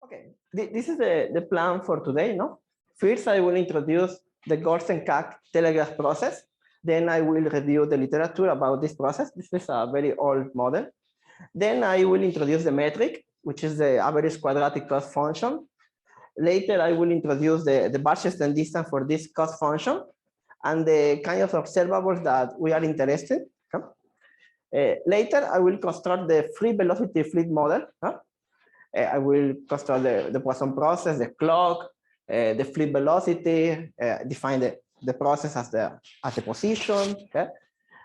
Okay, this is the plan for today, no? First, I will introduce the Gorsen-Kac telegraph process. Then I will review the literature about this process. This is a very old model. Then I will introduce the metric, which is the average quadratic cost function. Later, I will introduce the Wasserstein distance for this cost function and the kind of observables that we are interested in. Later, I will construct the free velocity fluid model. I will construct the Poisson process, the clock, the fluid velocity, define the process as the position. Okay?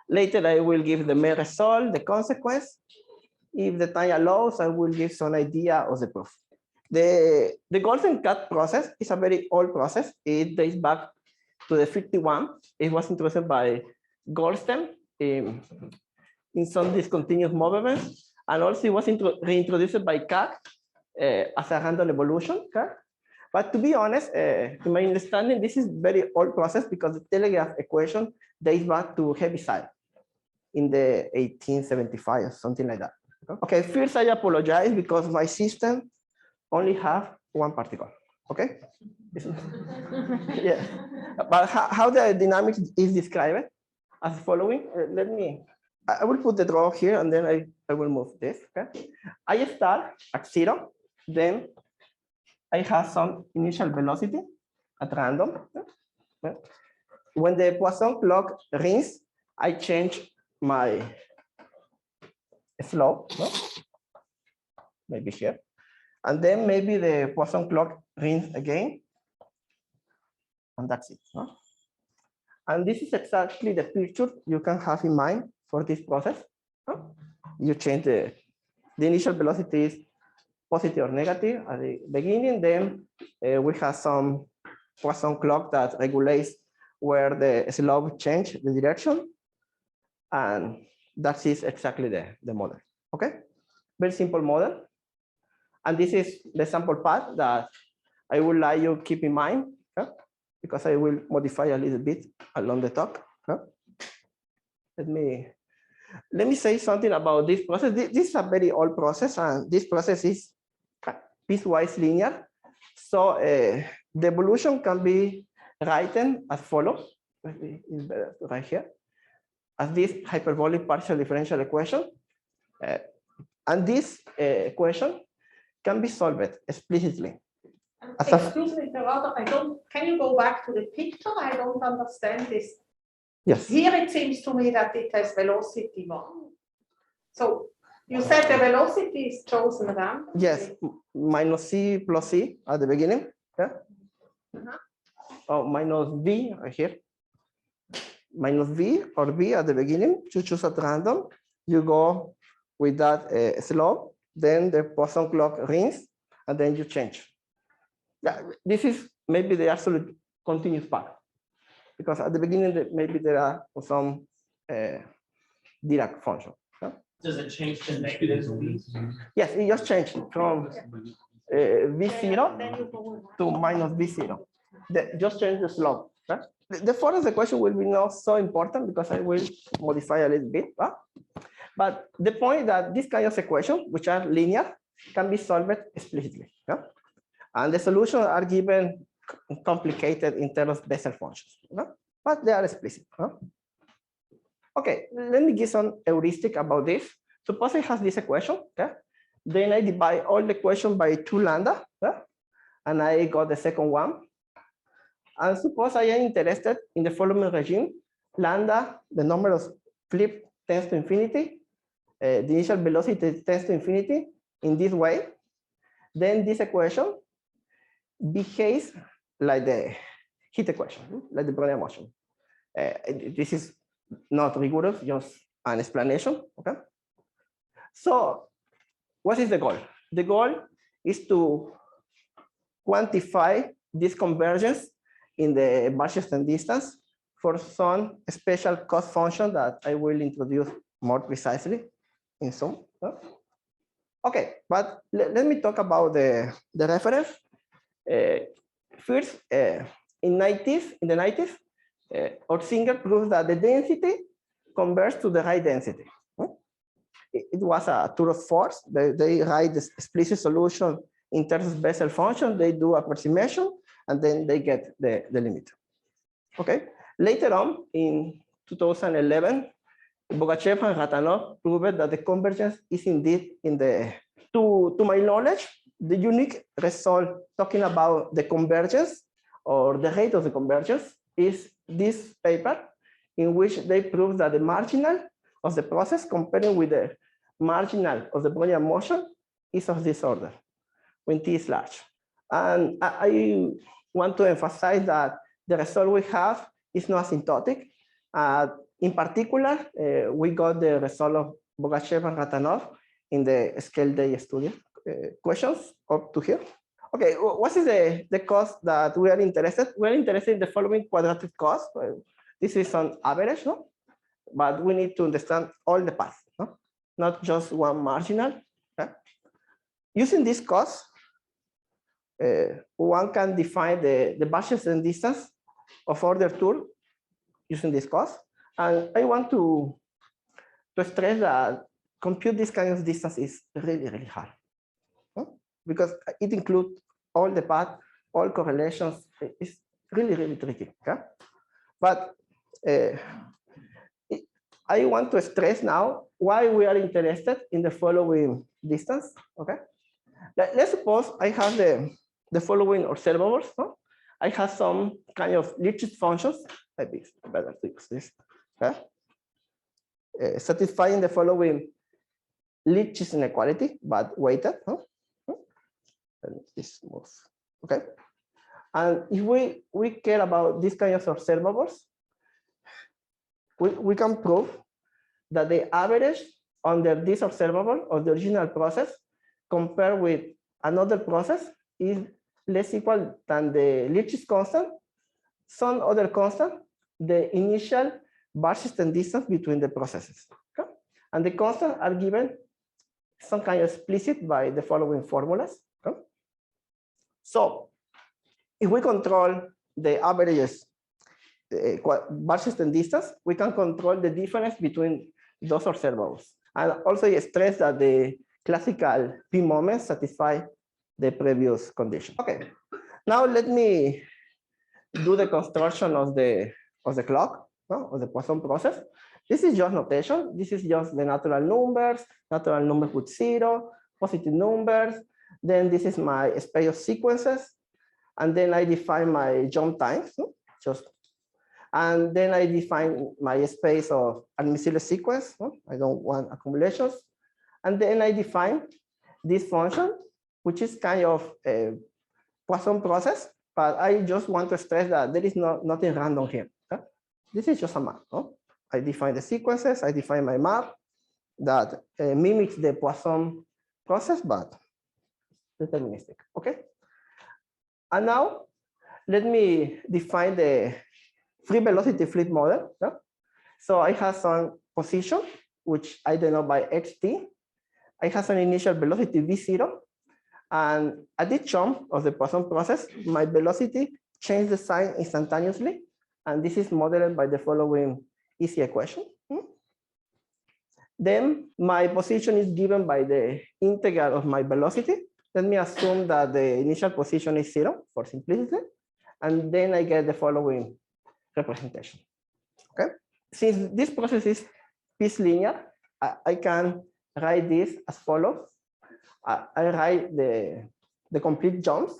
Later, I will give the main result, the consequence. If the time allows, I will give some idea of the proof. The Gorsen-Kac process is a very old process. It dates back to the 51. It was introduced by Gorsen in some discontinuous movements, and also it was reintroduced by Kac as a random evolution. Okay? But to be honest, to my understanding, this is very old process because the telegraph equation dates back to Heaviside in the 1875 or something like that. Okay, first I apologize because my system only have one particle. Okay, yeah, but how the dynamics is described as following. I will put the draw here and then I will move this. Okay, I start at 0, then I have some initial velocity at random. Okay. When the Poisson clock rings, I change my slope, no? Maybe here. And then maybe the Poisson clock rings again. And that's it. No? And this is exactly the picture you can have in mind for this process. No? You change the initial velocity is positive or negative at the beginning. Then we have some Poisson clock that regulates where the slope change the direction. And that is exactly the model. Okay, very simple model. And this is the sample path that I would like you to keep in mind, because I will modify a little bit along the talk. Let me say something about this process. This is a very old process, and this process is piecewise linear. So the evolution can be written as follows. It's better right here, as this hyperbolic partial differential equation. And this equation can be solved explicitly. Excuse me, Gerardo, can you go back to the picture? I don't understand this. Yes. Here it seems to me that it has velocity 1. So you said the velocity is chosen random? Yes, minus c plus c at the beginning. Yeah. Oh, minus v right here. Minus v or v at the beginning. You choose at random. You go with that slope. Then the Poisson clock rings, and then you change. Yeah, this is maybe the absolute continuous path, because at the beginning maybe there are some Dirac function. Yeah? Does it change to negative v? Yes, it just changed from v0 to minus v0. Just change the slope. Right? The further the question will be not so important because I will modify a little bit. Huh? But the point is that this kind of equations, which are linear, can be solved explicitly. Yeah? And the solutions are given complicated in terms of Bessel functions. Yeah? But they are explicit. Huh? Okay, let me give some heuristic about this. Suppose I have this equation. Okay? Then I divide all the equation by 2 lambda. Yeah? And I got the second one. And suppose I am interested in the following regime. Lambda, the number of flip tends to infinity. The initial velocity tends to infinity in this way. Then this equation behaves like the heat equation, like the Brownian motion. This is not rigorous, just an explanation. Okay. So, what is the goal? The goal is to quantify this convergence in the Wasserstein distance for some special cost function that I will introduce more precisely in some. Okay, but let me talk about the reference. First, in the 90s, Orsinger proved that the density converges to the right density. It was a tour of force. They write the explicit solution in terms of Bessel function, they do approximation, and then they get the limit. Okay. Later on, in 2011, Bogachev and Ratanov proved that the convergence is indeed in the, to my knowledge, the unique result talking about the convergence or the rate of the convergence is this paper, in which they prove that the marginal of the process comparing with the marginal of the Brownian motion is of this order when T is large. And I want to emphasize that the result we have is not asymptotic. In particular, we got the result of Bogachev and Ratanov in the scale day study. Questions up to here? Okay, what is the cost that we are interested? We're interested in the following quadratic cost. This is on average, no? But we need to understand all the paths, no? Not just one marginal. Okay? Using this cost, one can define the Wasserstein distance of order 2 using this cost. And I want to stress that compute this kind of distance is really, really hard. Because it includes all the path, all correlations. It's really, really tricky. Okay? But I want to stress now why we are interested in the following distance. Okay. Let's suppose I have the following observables. No? I have some kind of Lipschitz functions. Maybe it's better to use this. Okay. Satisfying the following Lipschitz inequality, but weighted. No? And this moves. Okay. And if we care about these kinds of observables, we can prove that the average under this observable of the original process compared with another process is less equal than the Lipschitz constant, some other constant, the initial Wasserstein distance between the processes. Okay? And the constants are given some kind of explicit by the following formulas. Okay? So if we control the averages Wasserstein distance, we can control the difference between those observables. And also stress that the classical P moments satisfy the previous condition. Okay, now let me do the construction of the clock, no? Of the Poisson process. This is just notation. This is just the natural numbers with 0, positive numbers. Then this is my space of sequences. And then I define my jump times, no? And then I define my space of admissible sequence. No? I don't want accumulations. And then I define this function, which is kind of a Poisson process, but I just want to stress that there is nothing random here. Okay? This is just a map. No? I define the sequences, I define my map that mimics the Poisson process, but deterministic. Okay. And now let me define the free velocity fluid model. Yeah? So I have some position, which I denote by xt. I have an initial velocity v0. And at the jump of the Poisson process, my velocity changes the sign instantaneously. And this is modeled by the following easy equation. Then my position is given by the integral of my velocity. Let me assume that the initial position is 0 for simplicity. And then I get the following representation. Okay. Since this process is piece linear, I can write this as follows. I write the complete jumps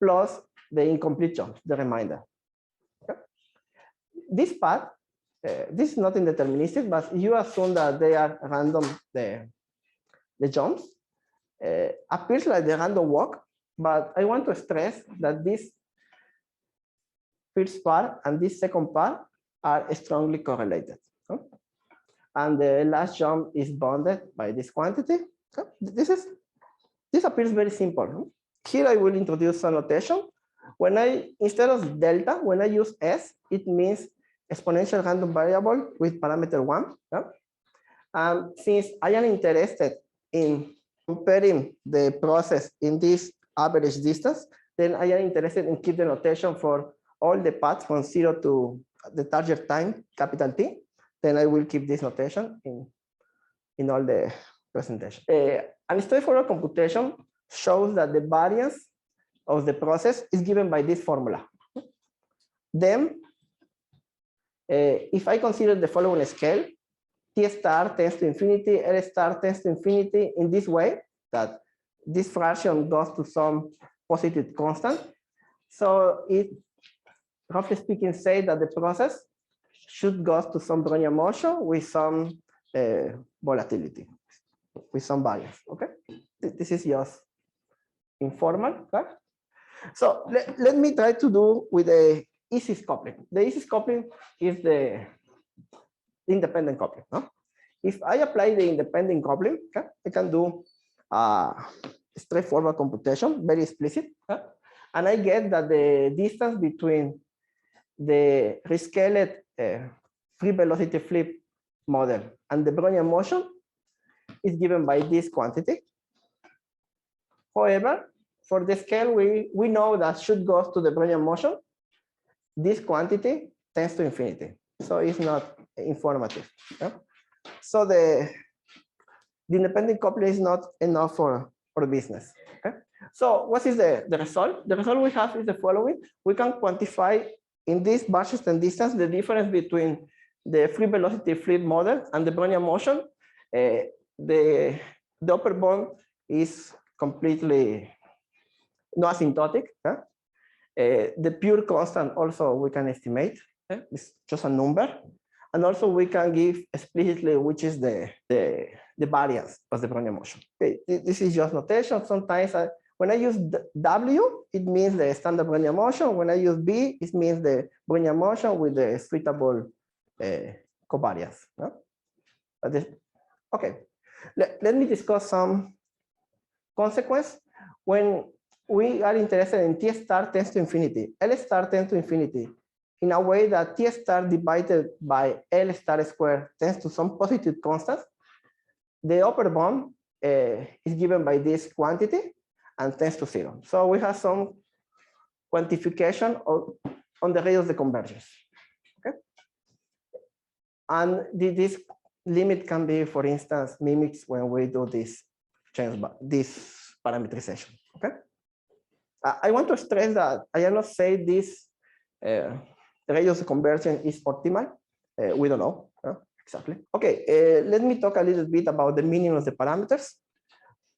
plus the incomplete jumps, the remainder. Okay. This part, this is not indeterministic, but you assume that they are random, the jumps. Appears like the random walk, but I want to stress that this first part and this second part are strongly correlated. Okay? And the last jump is bounded by this quantity. Okay? This appears very simple. Here I will introduce a notation. When instead of delta, when I use S, it means exponential random variable with parameter 1. Okay? Since I am interested in comparing the process in this average distance, then I am interested in keep the notation for all the paths from 0 to the target time, capital T. Then I will keep this notation in all the presentation. And straightforward computation shows that the variance of the process is given by this formula. Then, if I consider the following scale, T star tends to infinity, L star tends to infinity in this way, that this fraction goes to some positive constant. So it, roughly speaking, say that the process should go to some Brownian motion with some volatility, with some variance. Okay, this is just informal. Okay? So let me try to do with the easiest coupling. The easiest coupling is the independent coupling. No? If I apply the independent coupling, okay, I can do straightforward computation, very explicit, okay? And I get that the distance between the rescaled free velocity flip model and the Brownian motion is given by this quantity. However, for the scale we know that should go to the Brownian motion, this quantity tends to infinity. So it's not informative. Yeah? So the independent coupling is not enough for business. Okay? So what is the result? The result we have is the following. We can quantify in this Wasserstein distance the difference between the free velocity flip model and the Brownian motion. The upper bound is completely non-asymptotic. The pure constant also we can estimate. It's just a number. And also we can give explicitly which is the variance of the Brownian motion. Okay, this is just notation. Sometimes when I use W, it means the standard Brownian motion. When I use B, it means the Brownian motion with the suitable covariance. No? Okay, let me discuss some consequence. When we are interested in T star tends to infinity, L star tends to infinity, in a way that T star divided by L star squared tends to some positive constant, the upper bound is given by this quantity and tends to 0. So we have some quantification on the radius of the convergence. Okay? And this limit can be, for instance, mimics when we do this parameterization. Okay? I want to stress that I am not saying this radius of convergence is optimal. We don't know exactly. Okay, let me talk a little bit about the meaning of the parameters.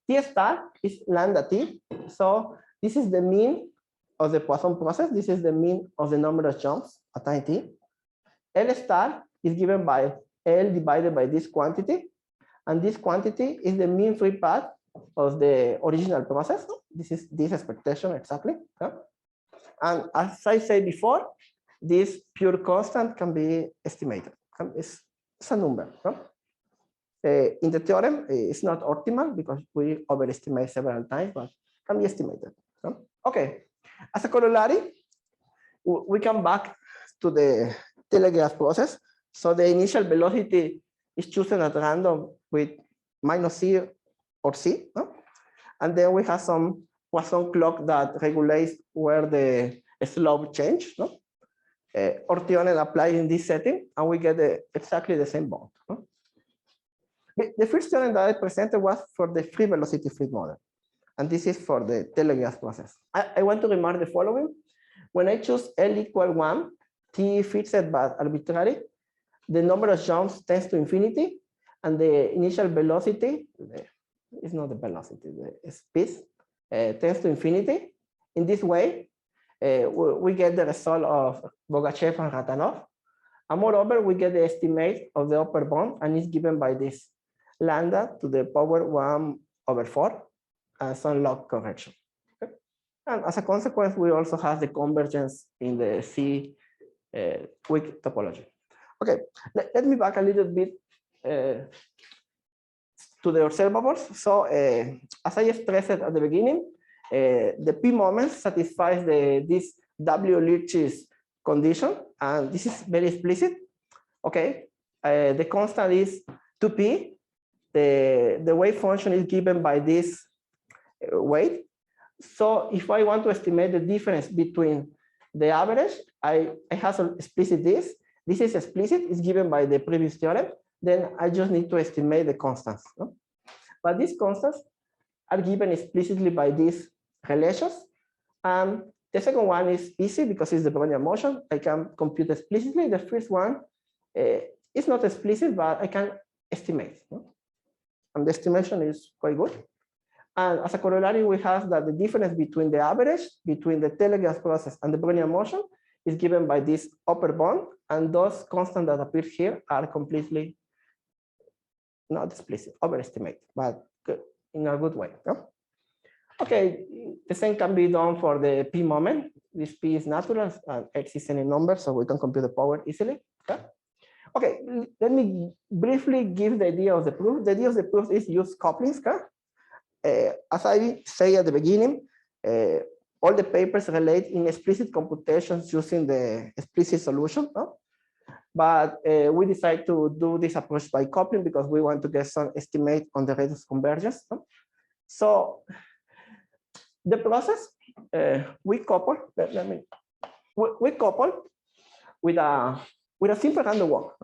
T star is lambda t. So this is the mean of the Poisson process. This is the mean of the number of jumps at time t. L star is given by L divided by this quantity. And this quantity is the mean free path of the original process. This is this expectation exactly. And as I said before, this pure constant can be estimated. It's a number. In the theorem, it's not optimal because we overestimate several times, but can be estimated. Okay, as a corollary, we come back to the telegraph process. So the initial velocity is chosen at random with minus c or c. And then we have some Poisson clock that regulates where the slope change. Orthionen applied in this setting, and we get exactly the same bound. The first theorem that I presented was for the free velocity flip model. And this is for the telegraph process. I want to remark the following. When I choose L equal 1, T fixed but arbitrary, the number of jumps tends to infinity, and the initial velocity is not the velocity, the speed tends to infinity. In this way, we get the result of Bogachev and Ratanov. And moreover, we get the estimate of the upper bound, and it's given by this lambda to the power 1/4 and some log correction. Okay? And as a consequence, we also have the convergence in the C weak topology. Okay, let me back a little bit to the observables. So as I stressed at the beginning, the P moment satisfies this W Lirch's condition, and this is very explicit. Okay, the constant is 2p. The wave function is given by this weight. So if I want to estimate the difference between the average, I have to explicit this. This is explicit, it's given by the previous theorem. Then I just need to estimate the constants. No? But these constants, are given explicitly by these relations. The second one is easy because it's the Brownian motion. I can compute explicitly. The first one is not explicit, but I can estimate. And the estimation is quite good. And as a corollary, we have that the difference between the average between the telegraph process and the Brownian motion is given by this upper bound, and those constants that appear here are completely not explicit, overestimate, but good, in a good way. No? Okay, the same can be done for the p moment. This p is natural, and x is any number, so we can compute the power easily. Okay, let me briefly give the idea of the proof. The idea of the proof is use couplings. As I say at the beginning, all the papers relate in explicit computations using the explicit solution. No? But we decide to do this approach by coupling because we want to get some estimate on the rate of convergence. No? So the process we couple. We couple with a simple random walk.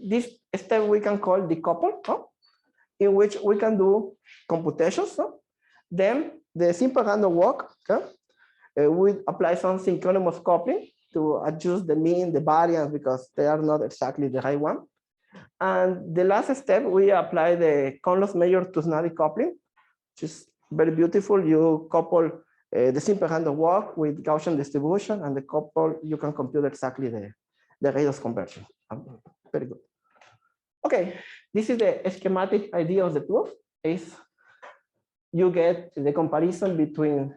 This step we can call decouple, no? In which we can do computations. No? Then the simple random walk, we apply some synchronous coupling to adjust the mean, the variance, because they are not exactly the right one. And the last step, we apply the Komlós-Major-Tusnády coupling, which is very beautiful. You couple the simple random walk with Gaussian distribution, and the couple, you can compute exactly the rate of conversion. Very good. Okay, this is the schematic idea of the proof. Is you get the comparison between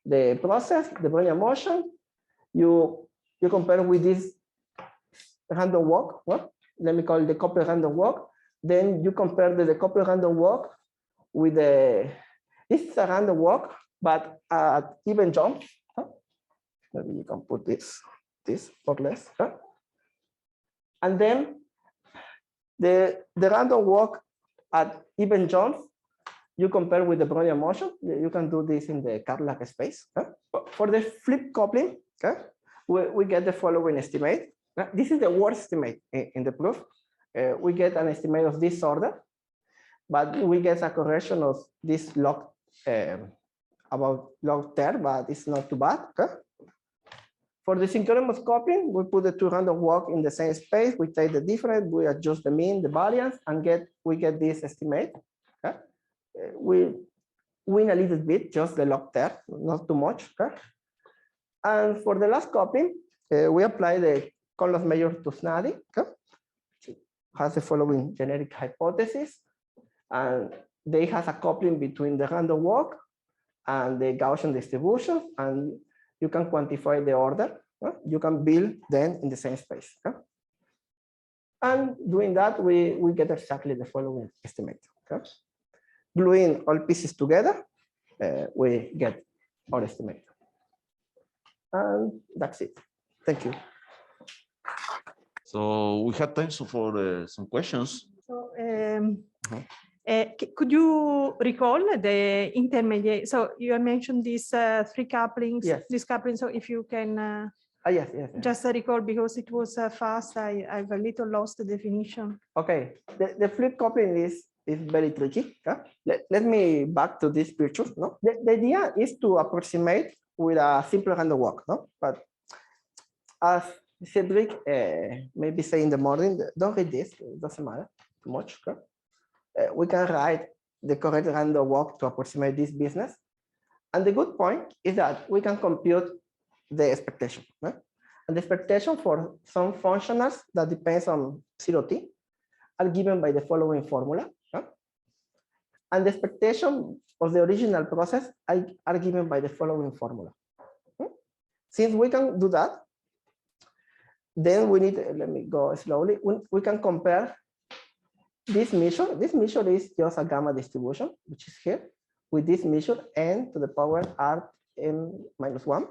the process, the Brownian motion. You compare with this random walk. Well, let me call it the coupled random walk. Then you compare the decoupled random walk with this is a random walk, but at even jumps. Maybe you can put this or less. And then the random walk at even jumps, you compare with the Brownian motion. You can do this in the Carlac space. For the flip coupling, we get the following estimate. This is the worst estimate in the proof. We get an estimate of this order, but we get a correction of this log about log 10, but it's not too bad. For the synchronous coupling, we put the two random walk in the same space. We take the difference, we adjust the mean, the variance, and we get this estimate. We win a little bit, just the log 10, not too much. And for the last coupling, we apply the Komlós-Major-Tusnády, which has the following generic hypothesis, and they has a coupling between the random walk and the Gaussian distribution, and you can quantify the order. You can build them in the same space. And doing that, we get exactly the following estimate. Gluing all pieces together, we get our estimate. And that's it. Thank you. So we have time for some questions. So, could you recall the intermediate? So you mentioned these three couplings, yes. This coupling. So if you can Yes. just recall, because it was fast, I've a little lost the definition. Okay, the flip coupling is very tricky. Let me back to this picture. No, the idea is to approximate with a simple random walk. No, but as Cedric maybe say in the morning, don't read this. It doesn't matter too much. We can write the correct random walk to approximate this business. And the good point is that we can compute the expectation. And the expectation for some functionals that depends on 0t are given by the following formula. And the expectation of the original process are given by the following formula. Since we can do that, then we need, let me go slowly, we can compare this measure. This measure is just a gamma distribution, which is here, with this measure n to the power Rn-1,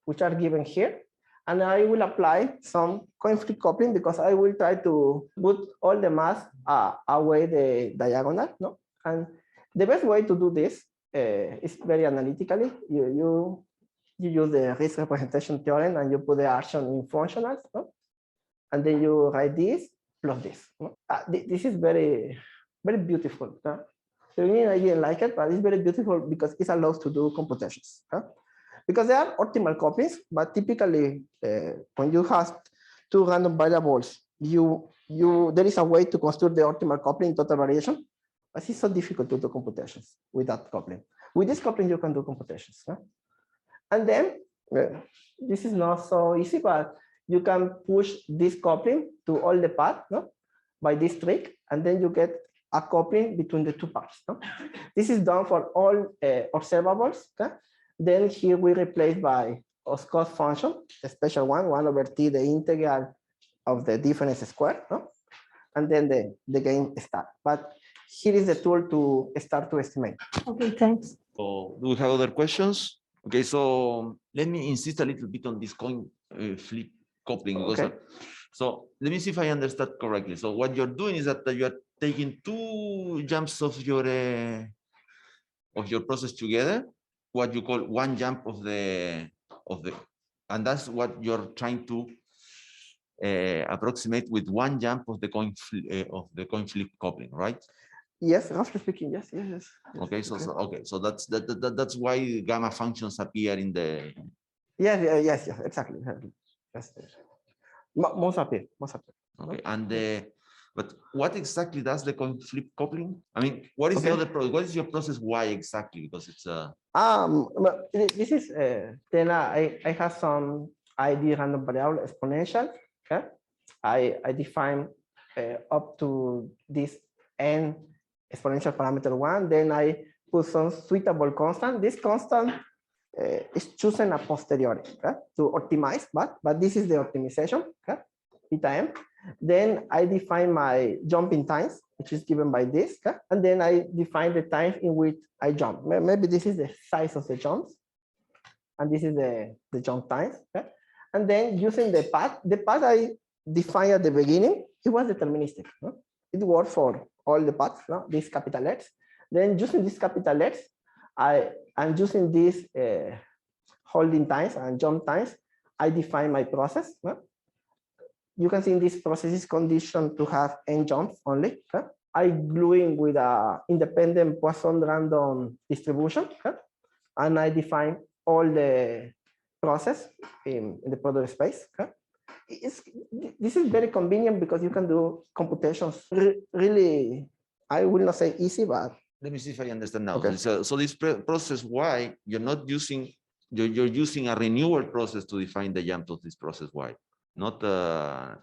which are given here. And I will apply some coin-flip coupling because I will try to put all the mass away the diagonal. No? And the best way to do this is very analytically. You use the risk representation theorem and you put the action in functionals. No? And then you write this plus this. No? This is very very beautiful. The beginning I didn't like it, but it's very beautiful because it allows to do computations. Because they are optimal couplings, but typically when you have two random variables, there is a way to construct the optimal coupling total variation, but it's so difficult to do computations with that coupling. With this coupling, you can do computations. And then this is not so easy, but you can push this coupling to all the paths by this trick, and then you get a coupling between the two parts. This is done for all observables. Then here we replace by Oscott function, the special one, 1 over t, the integral of the difference squared, and then the game starts. But here is the tool to start to estimate. Okay, thanks. So do we have other questions? Okay, so let me insist a little bit on this coin flip coupling. Okay. So let me see if I understand correctly. So what you're doing is that you are taking two jumps of your process together, what you call one jump of the, and that's what you're trying to approximate with one jump of the coin flip coupling, right? Yes, roughly speaking, yes. Okay, so that's why gamma functions appear in the. Yes, exactly. Yes. Most appear. Okay, and but what exactly does the coin flip coupling? I mean, what is the other process? What is your process Y exactly? Because it's this is then I have some ID random variable exponential. Okay, I define up to this n exponential parameter 1. Then I put some suitable constant. This constant is chosen a posteriori to optimize, but this is the optimization, eta m. Then I define my jumping times, which is given by this, and then I define the time in which I jump. Maybe this is the size of the jumps, and this is the jump times. And then using the path I defined at the beginning, it was deterministic. It worked for all the paths, this capital X. Then using this capital X, I'm using these holding times and jump times. I define my process. You can see in this process is conditioned to have n jumps only. I glue in with an independent Poisson random distribution, and I define all the process in the product space. This is very convenient because you can do computations really, I will not say easy, but let me see if I understand now. Okay. So this process Y, you're using a renewal process to define the jump of this process Y, not a.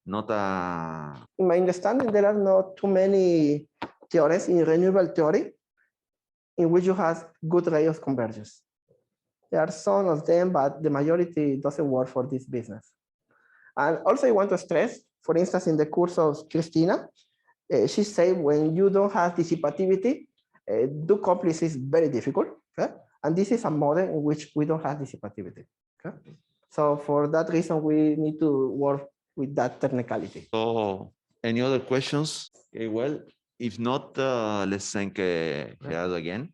In my understanding, there are not too many theorems in renewable theory in which you have good rate of convergence. There are some of them, but the majority doesn't work for this business. And also I want to stress, for instance, in the course of Christina, she said when you don't have dissipativity, do couplings is very difficult. And this is a model in which we don't have dissipativity. So for that reason, we need to work with that technicality. So any other questions? Okay, well, if not, let's thank Gerardo again.